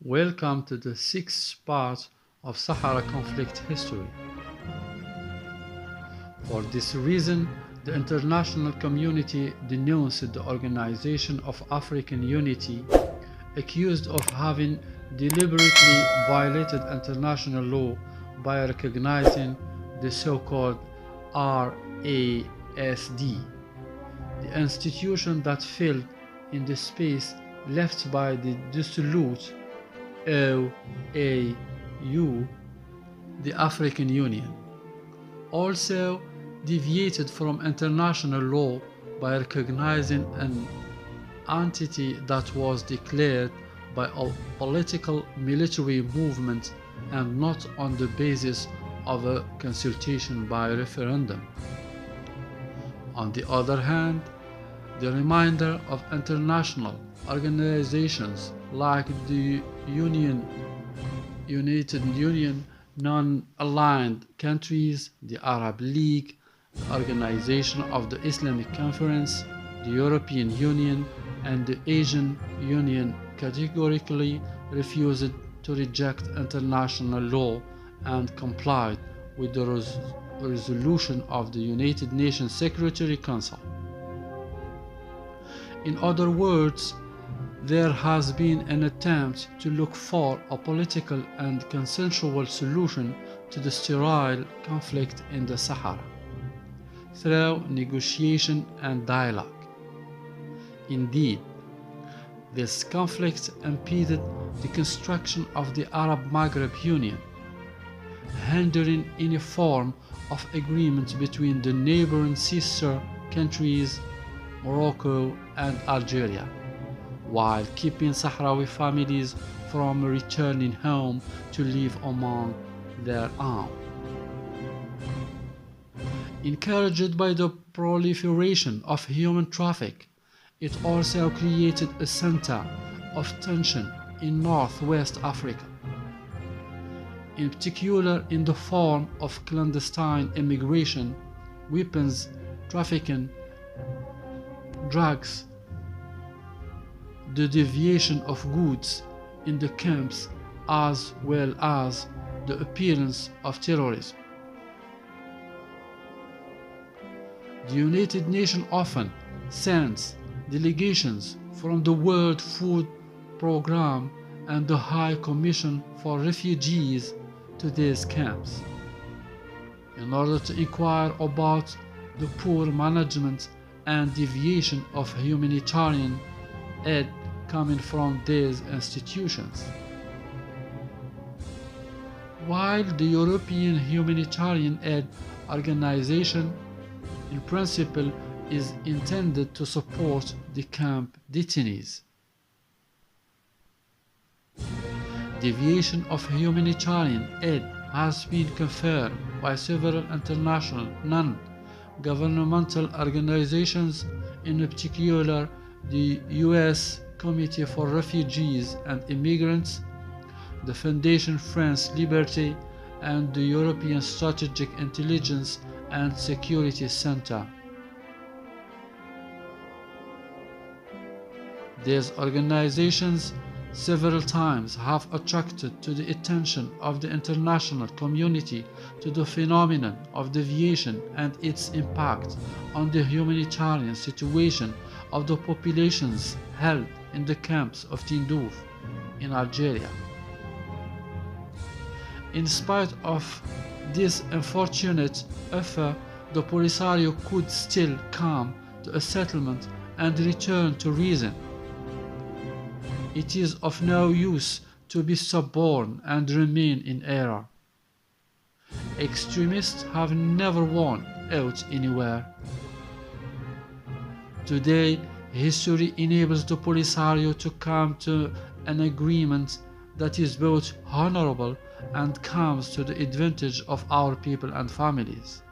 Welcome to the sixth part of Sahara conflict history. For this reason, the international community denounced the Organization of African Unity, accused of having deliberately violated international law by recognizing the so-called RASD, the institution that filled in the space left by the dissolute OAU, the African Union. Also deviated from international law by recognizing an entity that was declared by a political military movement and not on the basis of a consultation by referendum. On the other hand, the remainder of international organizations like the United Union, non-aligned countries, the Arab League, the Organization of the Islamic Conference, the European Union, and the Asian Union categorically refused to reject international law and complied with the resolution of the United Nations Security Council. In other words, there has been an attempt to look for a political and consensual solution to the sterile conflict in the Sahara through negotiation and dialogue. Indeed, this conflict impeded the construction of the Arab Maghreb Union, hindering any form of agreement between the neighboring sister countries, Morocco and Algeria, while keeping Sahrawi families from returning home to live among their own. Encouraged by the proliferation of human traffic, it also created a center of tension in Northwest Africa, in particular in the form of clandestine immigration, weapons trafficking, drugs, the deviation of goods in the camps, as well as the appearance of terrorism. The United Nations often sends delegations from the World Food Programme and the High Commission for Refugees to these camps in order to inquire about the poor management and deviation of humanitarian aid coming from these institutions. While the European Humanitarian Aid Organization in principle is intended to support the camp detainees, deviation of humanitarian aid has been confirmed by several international non-governmental organizations, in particular the U.S. Committee for Refugees and Immigrants, the Foundation France Liberté, and the European Strategic Intelligence and Security Center. These organizations several times have attracted to the attention of the international community to the phenomenon of deviation and its impact on the humanitarian situation of the populations held in the camps of Tindouf in Algeria. In spite of this unfortunate effort, the Polisario could still come to a settlement and return to reason. It is of no use to be stubborn and remain in error. Extremists have never won out anywhere. Today, history enables the Polisario to come to an agreement that is both honorable and comes to the advantage of our people and families.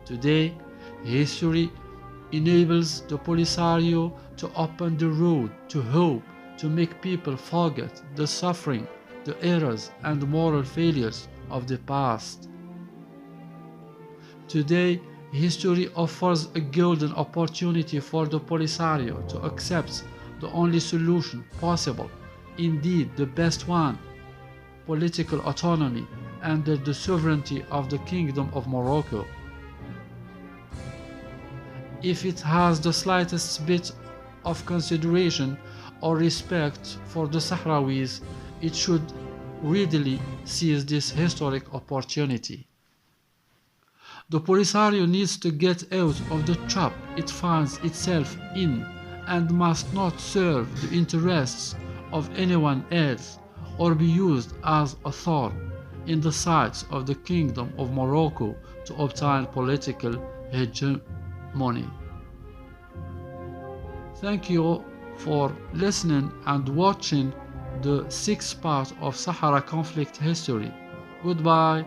Today, history enables the Polisario to open the road to hope, to make people forget the suffering, the errors and moral failures of the past. Today, history offers a golden opportunity for the Polisario to accept the only solution possible indeed the best one, political autonomy under the sovereignty of the Kingdom of Morocco. If it has the slightest bit of consideration or respect for the Sahrawis, it should readily seize this historic opportunity. The Polisario needs to get out of the trap it finds itself in and must not serve the interests of anyone else or be used as a thorn in the sides of the Kingdom of Morocco to obtain political hegemony. Thank you for listening and watching the 6th part of Sahara conflict history. Goodbye.